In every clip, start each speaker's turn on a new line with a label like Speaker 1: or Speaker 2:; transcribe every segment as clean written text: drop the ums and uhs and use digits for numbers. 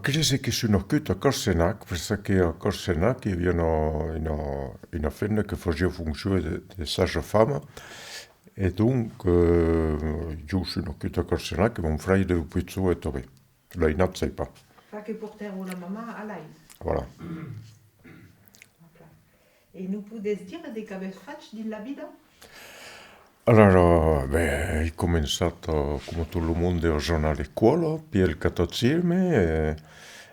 Speaker 1: Crisi che sono qui a Corsenac, perché a Corsenac il y a una femme che faceva funzione di sage-femme, e donc io sono qui a Corsenac e mon frère de Pizzo e Tove. Lei non sai pas.
Speaker 2: Fa che portero la mamma a lei.
Speaker 1: Voilà.
Speaker 2: E non potete dire di che avete fatto nella vita?
Speaker 1: Allora, ho cominciato come tutto il mondo a giornale a scuola, poi il catechismo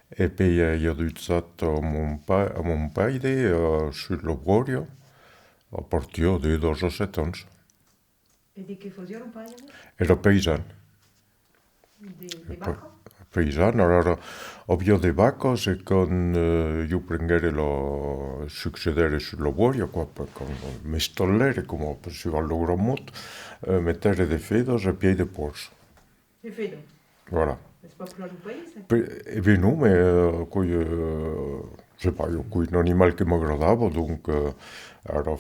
Speaker 1: e poi ho iniziato a mon padre sul lavoro a partire di 17 anni.
Speaker 2: E di che faceva un paio?
Speaker 1: Era paesano.
Speaker 2: Di bacco?
Speaker 1: Paesano, allora avevo dei vacche e con io prendevo succedere sul lavoro, qua, con mi stollere, come si va al lavoro molto, mettere dei fedos e piedi polso.
Speaker 2: E vedo.
Speaker 1: Voilà.
Speaker 2: È proprio un paese?
Speaker 1: E bien non, mais je sais pas, un animal che mi agradava, donc era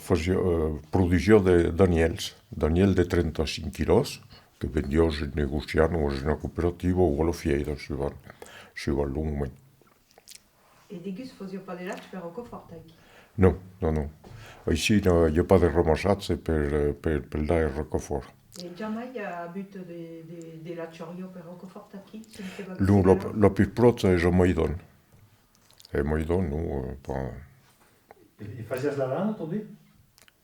Speaker 1: produzione di Daniel di 35 kg, che vendiamo negociando in una cooperativa o alla fiera, si va lungo.
Speaker 2: E di che faceva pas déjà per un conforto qui?
Speaker 1: No, no, no. Ici, il n'y a pas de ramassage per dare il rocafort.
Speaker 2: E jamais ha avuto della ciorio per un conforto qui?
Speaker 1: La più prossima è Maidon. E Maidon, no, pas...
Speaker 3: E faceți la lano també?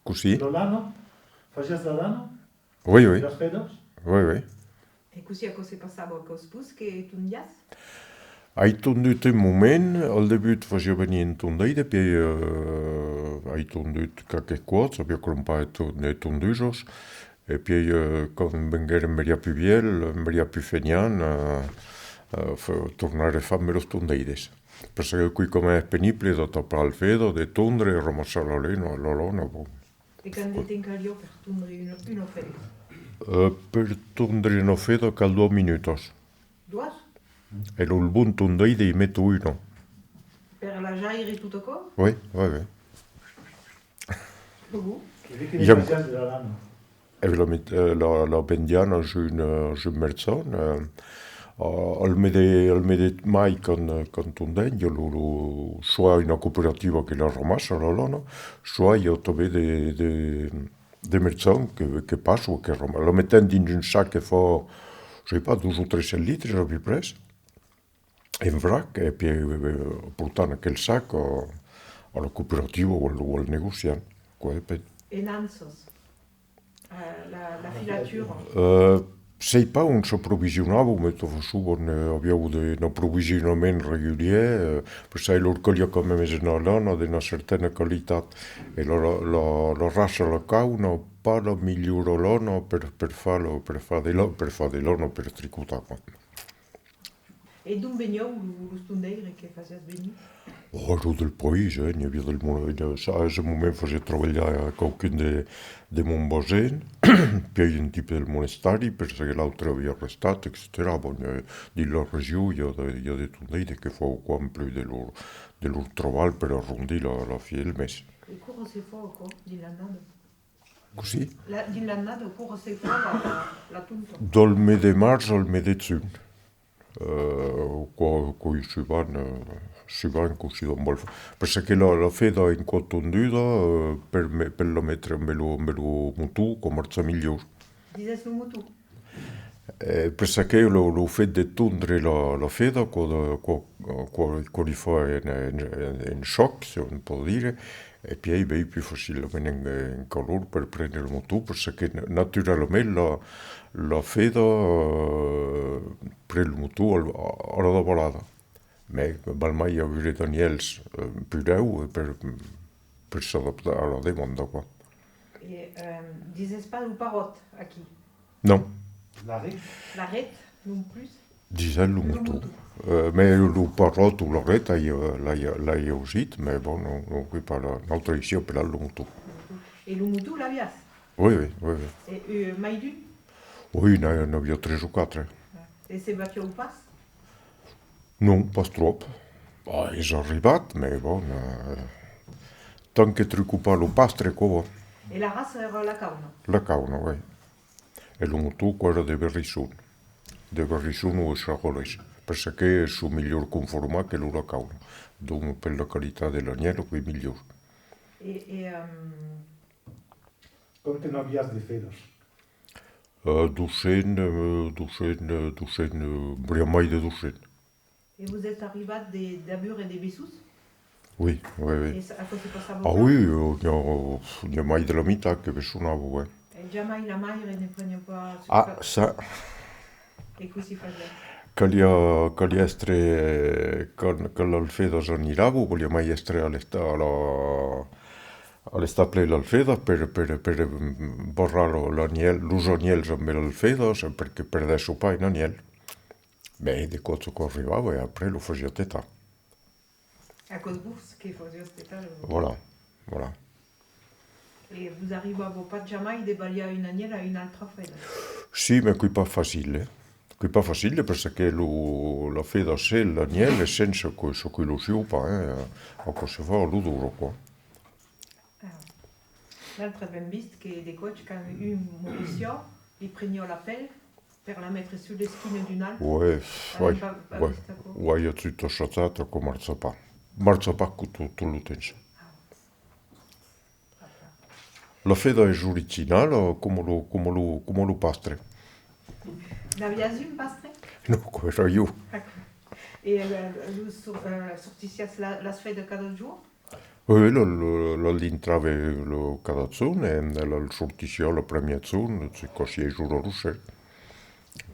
Speaker 1: Così?
Speaker 3: La lano? Faceți la lano?
Speaker 1: Oui, oui.
Speaker 3: Les fedos?
Speaker 1: Oui, oui.
Speaker 2: E così a cosa passava con spus che tu andias?
Speaker 1: Hai tondut un moment, al debut faceva niente tondere, poi hai tondut qualche cosa, abbiamo comprato dei tondusos, e poi quando vengono meglio più vieille, meglio più fenian, tornare a fare le tondere. Perché qui come è penibile da tappare il fedo, di tondere e ramassare la lana.
Speaker 2: E quando ti incagliò per tundere uno fedo?
Speaker 1: Per tondere una fedo che 2 minuti.
Speaker 2: Due?
Speaker 1: E il buon tondere di metto uno.
Speaker 2: Per la jaire e tutto qua?
Speaker 1: Oui, oui, oui.
Speaker 3: E che ne faceți de la lano?
Speaker 1: E la vendiano su un merzon, al mede mai con tondegno, loro soit una cooperativa che la ramassa la lana, soit io trovo de merzon che passano, che ramassano. La mettendo in un sac che fa, je sais pas, 2 o 3 litri, la più presto, in vrac, e poi portano quel sac alla cooperativa o al negoziante.
Speaker 2: E nansos? La filatura?
Speaker 1: Sei pas on s'approvisionnava, mais souvent abbiamo un approvvigionamento regolare, perché loro cogliano come una lana di una certa qualità, e la razza locale non ha la migliore lana per fare di lana per tricotare.
Speaker 2: E d'on veniva lo stundere che faceva venire?
Speaker 1: Oh, ero del paese, ne havia del mondo, a ce moment facevo lavorare a qualcuno di mon basen, poi un tipo del monasteri, perché l'altro aveva arrestato, eccetera. Bon, della regione, il y a des tondere che fa qua in più del loro travail per arrondire la fine del mese.
Speaker 2: E come si fa qua, di l'annata?
Speaker 1: Così?
Speaker 2: Di l'annata, come si fa la tunta?
Speaker 1: Dal mese di marzo al mese di giugno. Qua si va così da un bel perché la feda in qua tonduta per la mettere un bello mutu commercio migliore.
Speaker 2: Dices lo mutu?
Speaker 1: Perché lo fatto di tondere la feda quando fa in shock, se non può dire, e poi è più facilmente in calore per prendere il mutu, perché naturalmente la feda per il mutu alla da volata. Ma balmai avere Daniels più deu per s'adattare alla demanda qua.
Speaker 2: E dices pas le parrot aquí?
Speaker 1: Non,
Speaker 3: L'arrêt?
Speaker 2: L'arrête, non plus?
Speaker 1: disais il mutu. Ma il parrot o la retta l'hai usato, ma bon, non qui pas l'autorizzazione per il mutu.
Speaker 2: E lo mutu l'avias?
Speaker 1: Oui, oui, oui.
Speaker 2: E mai du?
Speaker 1: Oui, ne abbiamo 3 o 4.
Speaker 2: E se battu au pas?
Speaker 1: Non, pas trop. È già arrivato, ma bon, tant che trucco lo pastre qua.
Speaker 2: E la raza era la cauna?
Speaker 1: La cauna, oui. E il mutu qua era de Berrisson. De Berrisson o Charolais. perché sono miglior conformato che loro cauno. Dunque per la qualità dell'agnello qui migliore.
Speaker 2: Et
Speaker 3: ¿Cuánto no habías de fedos?
Speaker 1: Briamai de Duchenne.
Speaker 2: vous êtes arrivé d'Abur et des Bissous?
Speaker 1: Oui, oui, oui.
Speaker 2: Et à quoi c'est pas ça?
Speaker 1: Ah oui, il y a mai de la mitad che vi suonavo, ouais.
Speaker 2: Et jamais la maille ne prenait pas.
Speaker 1: Ah, ça,
Speaker 2: Et così faisait.
Speaker 1: che essere, con l'Alfredo Zaniravo, voglio mai essere all'estaple l'Alfredo per borrare l'usoniel amb l'Alfredo, perché per adesso poi non è. Beh, di cosa che arrivava e après lo faceva teta.
Speaker 2: À cause de vous, ce qu'il faisait, c'était ça.
Speaker 1: Voilà, voilà.
Speaker 2: Et vous arrivez à vos pas jamais de balayer une agnelle à une altre fête.
Speaker 1: Sì, ma qui pas facile. Qui pas facile perché la fede se l'agnello è senza questo che lo sciupa, a cosa fa lo duro qua.
Speaker 2: L'altre ben vist che des coachs quand une morition, ils prenaient l'appel per la mettere sulle schine d'un alpe.
Speaker 1: Ouais, ouais, io tutto associato con marzapà. Marzapà con tutto l'utenza. La fede è originale come lo pastre.
Speaker 2: N'aviez un pastre?
Speaker 1: No, come era io.
Speaker 2: Et vous sortissiez la fête de cada jour?
Speaker 1: L'intrave lo cadazzone e la sortisce la premiazione, così è giuro russe.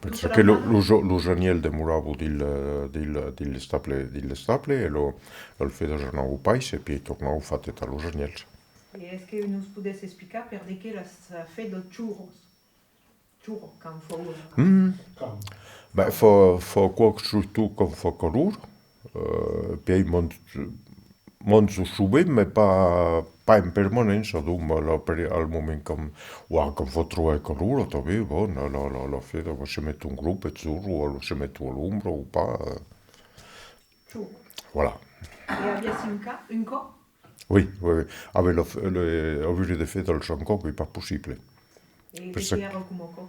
Speaker 1: Perché l'usaniel demorava dill'estaple e lo fede tornava paese e poi tornava fatte dall'usaniel.
Speaker 2: Et est-ce que nous pouvez expliquer per de che la fête de churros? Churro, quand faut.
Speaker 3: Calma.
Speaker 1: Beh, fa qualche tu che fa calore, poi manzo subito, ma pas in permanenza, dunque al momento che fa troppo calore, la fede si mette un gruppo azzurro, o si mette all'ombra o pas.
Speaker 2: Churro.
Speaker 1: Voilà.
Speaker 2: Et aviez un cas?
Speaker 1: Oui, oui. Avec l'objet de fête, c'est encore pas possible.
Speaker 2: Et
Speaker 1: Per
Speaker 2: de
Speaker 1: se-
Speaker 2: che era come co?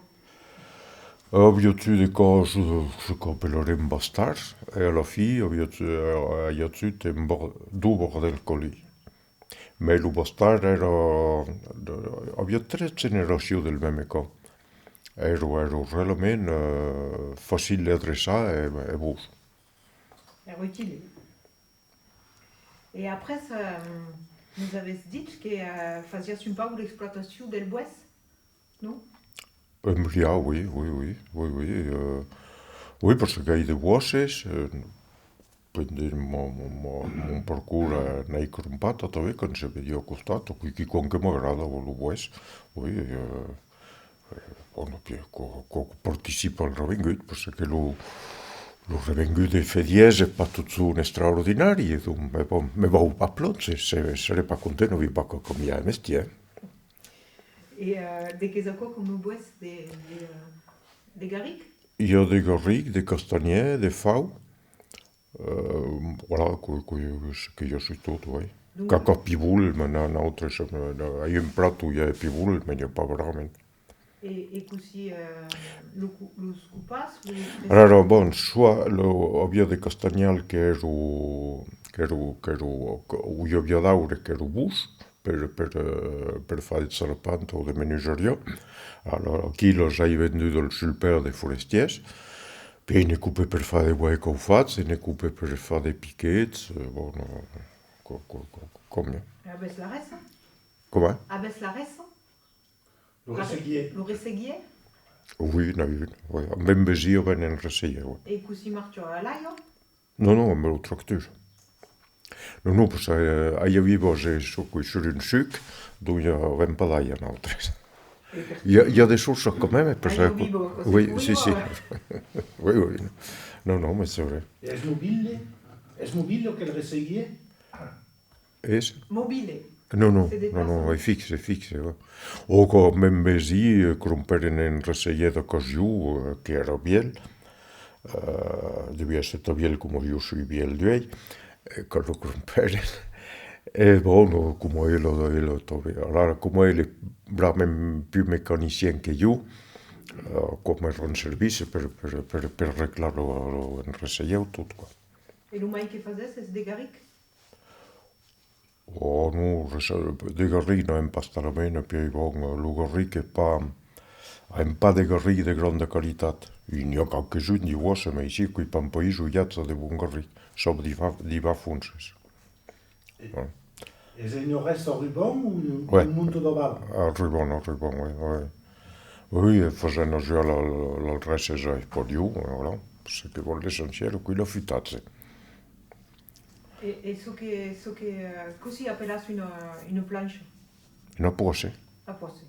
Speaker 1: Obiettivo di cose si capelleremo bastards e alla fine obiettivo due bordel così. Ma il bastard aveva tre generazioni del meme co. Era veramente facile adressare e buono.
Speaker 2: Era utile. Et après, ça, nous avez dit que faisiez un peu l'exploitation del bois, non?
Speaker 1: Ja, oui. Oui, parce qu'il y a des voices, mon parcours nei crompata també, que ens havia costat, qui com que m'agradava el bois, oui, participa al revengut, perquè lo revengut de Fedies è pas tot un extraordinari, e donc, me vau pas plonge, saré pas content, no vi pas que comia mestier.
Speaker 2: Et de que ça comme bois de garric?
Speaker 1: Il y a des garrigues, des castagniers, des faux. Voilà, que jo soy tot, oui.
Speaker 2: Donc,
Speaker 1: Caca pivul, mais un altre, il y a un plat où il y a pivul, mais il n'y a pas vraiment.
Speaker 2: et aussi, le coupas?
Speaker 1: Alors, bon, soit l'objet de castagnal où il y a d'aure, que era bus, per fare il sarpanto de menugeria. Alors, aquí los hay venduto sul père de forestiers. Puis ne coupe per fare des bois caufats, ne coupe per fare des piquets, bon, comme.
Speaker 2: Avec la res?
Speaker 1: Comment?
Speaker 2: Avec la res?
Speaker 3: Lo reseguier.
Speaker 2: Le resseguier?
Speaker 1: Oui, n'ha eu, oui. Ben besio ben en resseia, oui.
Speaker 2: Et così marcio à l'aio?
Speaker 1: Non, me lo tracteur. Non, parce que ahí vivo sur un suc, donc il y a 20 padailles en altres. Il y a des choses quand même, parce que... Oui, si. Oui. Non, mais c'est vrai.
Speaker 3: Es mobile que le reseguier?
Speaker 1: És?
Speaker 2: Mobile.
Speaker 1: Non,
Speaker 2: Se déplace.
Speaker 1: è fixe, ouais. O com même besi, cromperen en reseller de cosjú, que era biel, devia ser biel como yo soy biel d'uell, que lo cromperen. E bon, come elo, allora, come ele vraiment più meccanicien che io, come un servizio per arreglare il resegno tutto qua.
Speaker 2: E lo mai che fazes es de Garric?
Speaker 1: O nu, de garri no empastamento, poi bon, lo garri che pa, un pa de garri de grande qualità. In ho qualche di uossa, ma ici qui pa un paese uiazza de buon garri, sop di va funses.
Speaker 3: Et c'est une reste au ruban ou
Speaker 1: Ouais.
Speaker 3: un monte de bala?
Speaker 1: Arrivano, ouais. Oui, facendo già la reste già un po' di uno, voilà. Se che vuole l'essenziale, qui lo fitazze.
Speaker 2: E so che così appellas une planche
Speaker 1: Non può essere.
Speaker 2: a posse.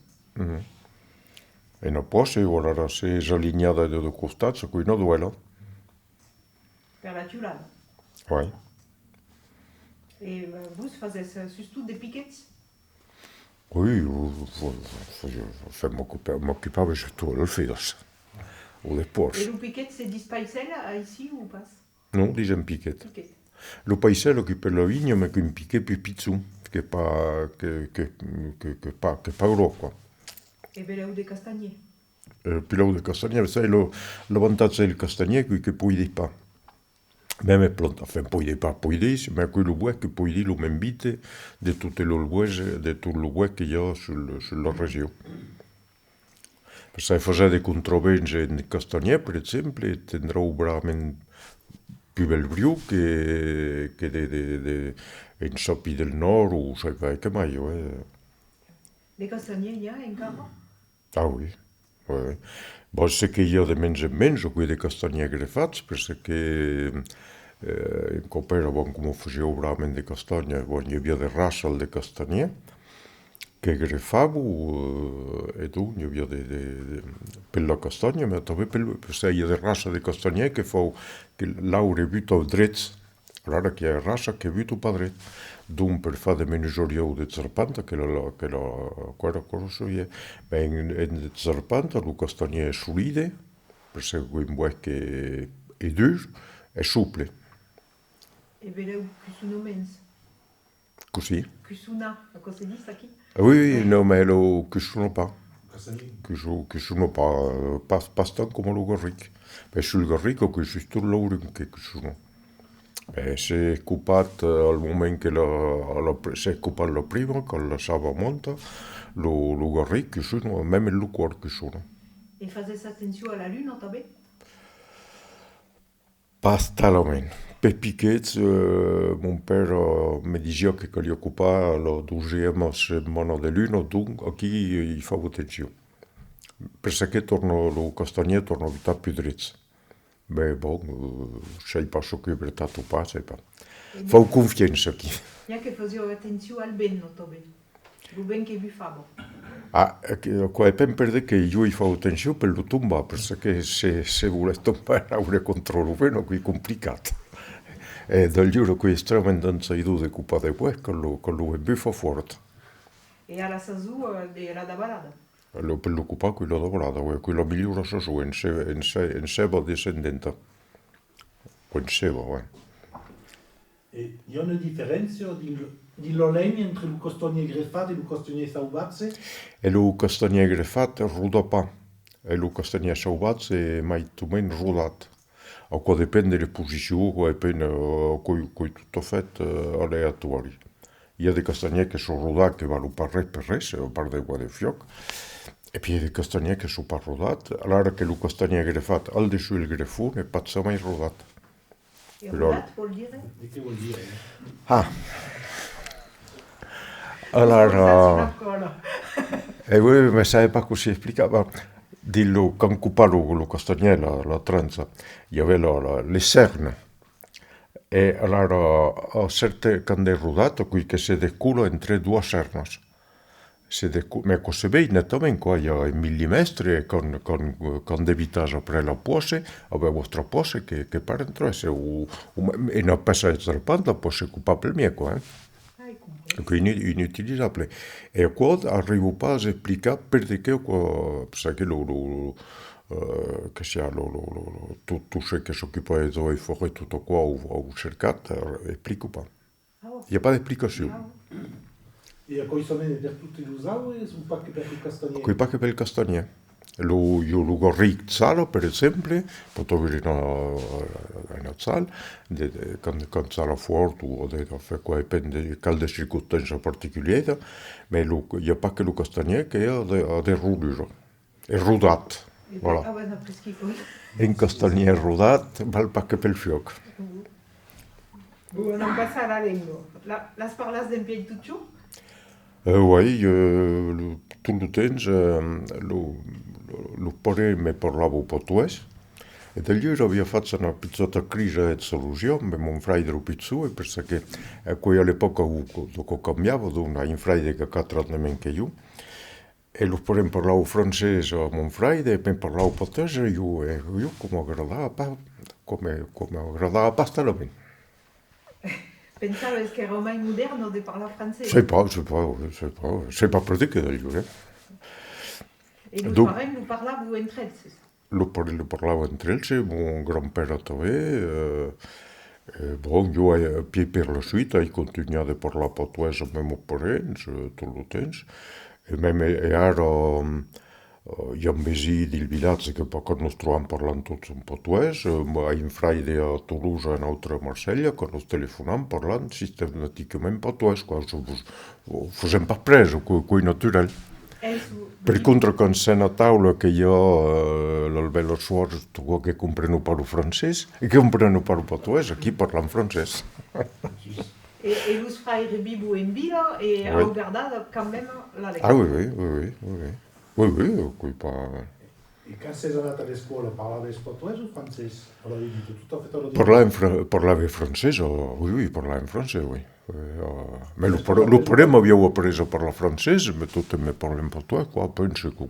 Speaker 1: E non può essere, ora se è allineata da due costazze, qui non duelo.
Speaker 2: Per la tiulada.
Speaker 1: Ouais.
Speaker 2: E vos fazes sustout de piquets?
Speaker 1: Oui, m'occupava surtout del fidos. O de
Speaker 2: E
Speaker 1: Porsche.
Speaker 2: lo piquet c'est dispaisel ici ou pas?
Speaker 1: Non, disem piquet.
Speaker 2: Piquet.
Speaker 1: Lo paesello che per la vigna, ma che un piquet più pizzù, che pa Europa.
Speaker 2: E veleu de castagnier.
Speaker 1: Pilau de castagnier, sai, l'avantaggio del castagnier è che puoi di pa. Même planta, enfin, puoi di, ma quello buè che puoi di lo membite di tutte le buese, di tutto lo buè che io sulla regione. Se faccia de controverse in castagnier, per esempio, tendrà veramente più bel brio che in Sappi del Nord o sai che meglio.
Speaker 2: De castagnier ja encara?
Speaker 1: Ah oui. Ouais. Bon, c'est qu'il y a de menys en menys, qui de castanyers greffats, perquè in Copera, bon, com ho faciu verament de castanya, bon, hi havia de raça de castanyer, che greffavo, e tu, hi havia per la castanya, ma també per hi ha de raça de castanyer che fou, che l'aure visto drets, allora che è raça che visto pa dret, d'un per fa de menjoriau de zarpanta, che la quara cosa è, ben in zarpanta, lo castanyer è solide, perché un buè che è dur, è supple.
Speaker 2: E veleu cusuno mens.
Speaker 1: Così?
Speaker 2: Cusuna, a cosa dis aquí?
Speaker 1: Oui, no, ma lo che sono pa.
Speaker 3: Castagnier.
Speaker 1: Che sono pa stan come lo garric. Beh, sul garrico che si sto loro che sono. Beh, si è occupato al momento che si è occupato la prima, con la sava monta, lo garric che sono, même il cuore che sono.
Speaker 2: E fazes attenzione alla luna també?
Speaker 1: Pas talament. Per Piquet, mon père me disait que lui occupait la 12e settimana di luna, donc qui il fa attenzione. Perché lo castagnier torna a vita più dritto. Beh, bon, sai pas so che è stato pa, sai pa. Fa confianza qui.
Speaker 2: Ja che fazio attenzione al benno també. Lo ben che vi favo.
Speaker 1: Ah, qua è ben per che io fa attenzione per lo tomba, perché se vuole tombare avrei controllo, però qui è complicato. E dal giuro qui è estremamente anzaido di occupare poi con lo è buffa forte.
Speaker 2: E alla sasu de la da balada.
Speaker 1: Lo per l'occupare quello dovrà, quello migliore su in seba discendente. In seba,
Speaker 3: Et il y a une différence di lo legno entre le castagnier greffato e le castagnier sauvatze?
Speaker 1: E lo castagnier greffato ruda pa. E lo castagnier sauvato è mai tu meno rudato. O qua dipende delle posizioni, qua dipende coi tutto fatto aleatori. Il y a des castagners qui sont rodats qui vanno pas per res, par de qua de fioc. E poi dei castagners che sono pas rodati. Allora che lo castagnier greffato al di su il greffone è pazza mai rodato.
Speaker 2: E
Speaker 1: Però-
Speaker 2: rodat vuol dire?
Speaker 3: E che vuol dire?
Speaker 1: Ah. Allora...
Speaker 2: Ancora.
Speaker 1: E voi mi sai pas così spiegava. Dillo, quand occupavo lo castagnier, la tranza, il y avait le cerne. E allora, a certe, quando è rodato, qui che si decula entre due cernas. Ma così bene, nettamente, qua il y a millimetri, e con devitas après la pose, aveva vostra pose che per dentro, e non pesa di zarpanta, pose occupabile mia qua,
Speaker 2: Ai, compris.
Speaker 1: quindi inutilizzabile. E qua arrivo pas a spiegare perché qua, perché che sia tutto ciò che si occupa di dove fuori tutto qua o cercato, esplico pas.
Speaker 2: Ah, oh.
Speaker 1: Il n'y a pas d'explication.
Speaker 2: Ah,
Speaker 3: E a coi sono per tutti gli usatori o pas che per il castagnier?
Speaker 1: Qui pas che per il castagnier. Lo gorric sala, per esempio, pot avere una sala, quand sala fort o de quoi depende quelle circostanze particolari, ma il n'y a pas que le castagnet che ha des roulures. È rodat, voilà.
Speaker 2: Ah ben, après ce qu'il faut.
Speaker 1: Un castagnet rodat val pas que pel fioc.
Speaker 2: Bueno, pasa a la lengua. Las parlas d'en pied tutxo?
Speaker 1: Oui, tot el temps lo pare me parlavo portuguès. E da lì aveva fatto una piccola crisi di soluzione, mon frère lo pizzù, perché all'epoca ho cambiato, un frère che 4 anni meno che io, e lo pare parlavo francese a mon frère, e me parlavo portoghese, e io come agradava bastalmente.
Speaker 2: Pensava che era mai moderno di parlare francese.
Speaker 1: C'est pas pratique d'ailleurs.
Speaker 2: E los parents lo parlavo entre ells.
Speaker 1: Lo parlava entre ells, mon grand-père també. Bon, jo a pied per la suite, he continuat a parlar portuguès amb meus parents tot el temps. E ara hi ha un veí del vilatge que poc ens trobam parlant tots en portuguès. Hi ha un frare a Toulouse e un altre a Marsella que ens telefonam parlant sistemàticament portuguès. Ho fosem pas pres, que natural. Per contra, quan c'è una taula che io l'albello suor trovo che compreno parlo francès e che compreno parlo portuguès, aquí parlant francès.
Speaker 2: Et los frères vivo en vila e
Speaker 1: Oui.
Speaker 2: heu gardat quand même la lengua.
Speaker 1: Ah oui, qui pas...
Speaker 3: E quand sei anat a l'escola parlaves portuguès o francès? O l'avevi dit tutto a fait
Speaker 1: Parlava francès, oui, parlava in francès, oui. Ma lo pare m'aviau après a parlar francès, ma tot me parla en portuguès, quoi. Penso que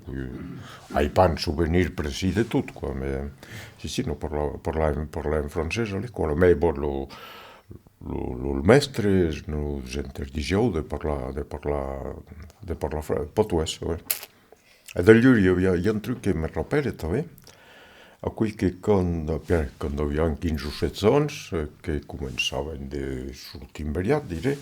Speaker 1: hai pas un souvenir precis de tot, quoi. Ma, sì, no parlava in francès a l'escola. Ma bon, el mestre nos interdiseu de parlar portuguès, oui. E da lì hi ha un truc che mi rappella també, a cui che quando avevo 15 o 16 anys, che començaven de sortir inveriat, diré,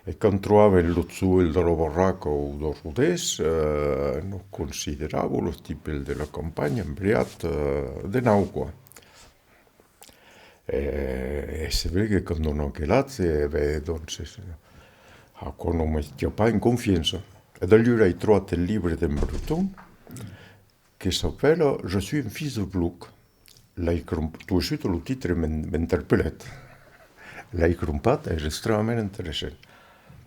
Speaker 1: e quan trobaven lo zuel de la barraca o del rodés, no consideravo lo tipel de la campagna inveriat de nau, qua. E se vede che quando non chelat, doncs, qua non mi stia pas in confianza. E da lì ho trovato il libro di Breton che s'appella Je suis un fils de Gluck. Tu hai sentito il titolo m'interpellat. L'hai crompat, è estremament interessant.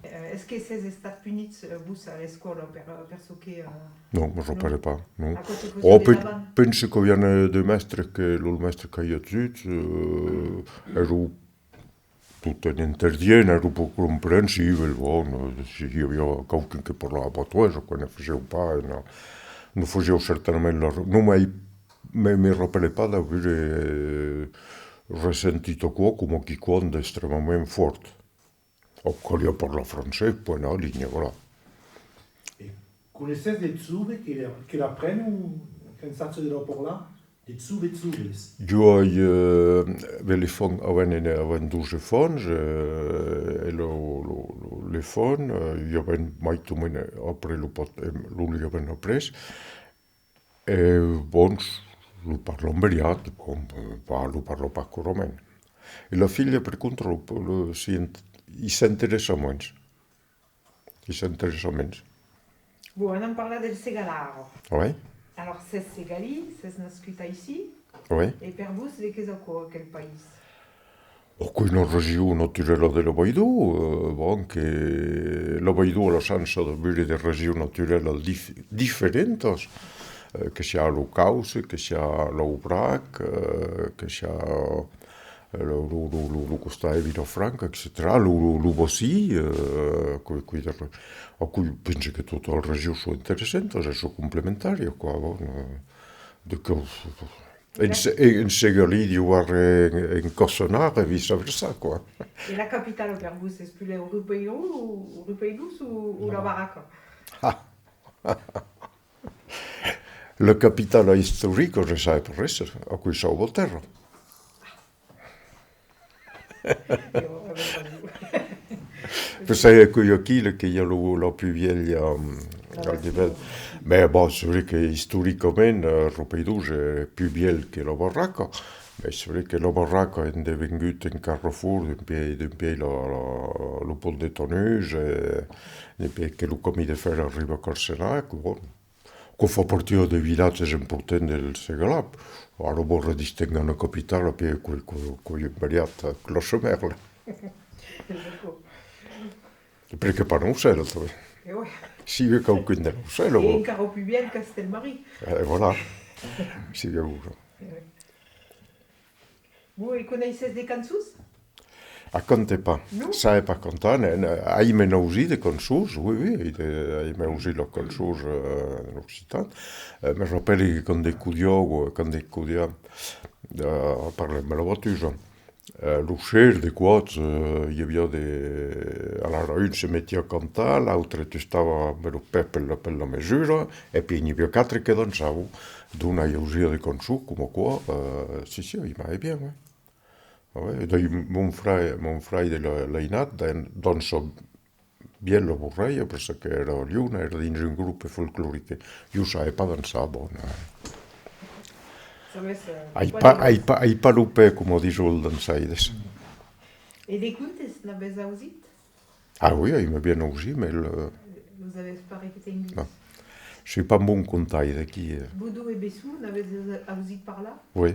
Speaker 2: Est-ce que ces estats punits vos a l'escola per ce che...
Speaker 1: No, mi rappelle pas. No.
Speaker 2: A cosa fosse
Speaker 1: Penso che viene dei mestre che il mestre che io ho ero tutto in interdiene, ero poco comprensibile, bon, io avevo qualcuno che parlava portoghese, che ne facevo pas, non facevo certamente non mi rappelle pas d'aver ressentito qua come chi quando è estremamente forte. O che io parlo francese, poi no, linea, voilà.
Speaker 3: E conoscete dei zubi che la prendono in sazzo di parla? Dei zubi?
Speaker 1: Jo le fon aven duze fons e le fon jo ben mai tomene apre lo ben apres e bons lo parlo inveriat, lo parlo pas corament. E la figlia per contro s'interessa mens.
Speaker 2: Bon, on en parla del segalaro.
Speaker 1: Oui,
Speaker 2: Alors, c'est segali, c'est nascut ici,
Speaker 1: oui.
Speaker 2: et per vous, de quel país?
Speaker 1: Qui in una regione naturale della Baidù, anche la Baidù ha la chance di avere delle regioni naturali differenti, che sia lo Causse, che sia l'Aubrac, che sia lo Costa di Vilafranca, eccetera, lo Bossì, a cui penso che tutte le regioni sono interessanti, sono complementari, qua, in Segali di guardare in Cossonare e viceversa, quoi.
Speaker 2: Et la capitale per vous, c'est plus le Rupeilous ou la Baraka?
Speaker 1: La capitale historique, je sais per essere, a cui sono Volterra. Per sai che io qui che io l'ho più vieglio al livello Mais bon, c'est vrai que historiquement, Ropeidous est plus vieille que la barraca. Mais c'est vrai que la barraca est devenue un carrefour d'un pays le pont de Tonus, et puis que le commis de fer arrive à Corsenac, bon. Qu'on fa partie des villages importants del Segalap. Alors, bon, redistinguant la capitale, et puis qu'on y immediat a Clochemerle. Perché pas non sei, també.
Speaker 2: Et ouais.
Speaker 1: Si ve qualcun de non sei,
Speaker 2: Et encara plus bien Castelmarie.
Speaker 1: voilà. Si ve uno.
Speaker 2: Vous connaissez des cansus?
Speaker 1: A conte pas.
Speaker 2: Non.
Speaker 1: Sai pas contant. Ai me nausi de consus, oui, ai me nausi lo consus en Occitan. Me rappelli quand des cudio, parlem la voiture. L'uscer de quots, hi havia allora un se mettia a cantar, l'altre stava per la mesura, e poi n'hi havia quatre che danzavano, d'una usia de consu, come qua, sì, il m'a bien, ouais. Ouais, dai, mon frère de l'Ainat dansa bien la borreia, perché era lluna, era dins un gruppo folclorico, io sai pas dansar, bon. Ai pas loupé, come dice il dansaides.
Speaker 2: Et des contes, n'avez pas aussi?
Speaker 1: Ah oui, il m'a bien aussi, mais
Speaker 2: Vous avez pas répété une
Speaker 1: non. Je suis pas bon contail d'aquí.
Speaker 2: Boudou et Bessou, n'avez pas aussi par là?
Speaker 1: Oui.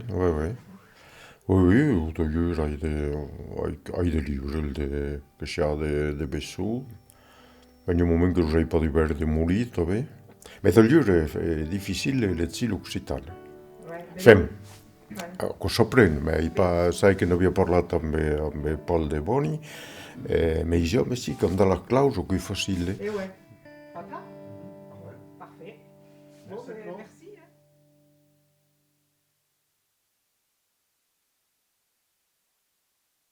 Speaker 1: Oui, d'ailleurs, il y a des livres que c'è de Bessou. Il y a un moment que je n'ai pas dû voir de Mouly, mais d'ailleurs, è difficile leggere l'Occitano. Fem. Che s'apprende, ma sai che ne abbiamo parlato amb Paul De Boni, ma io, sì, quando la clauso, che è facile.
Speaker 2: Et ouais. Papa?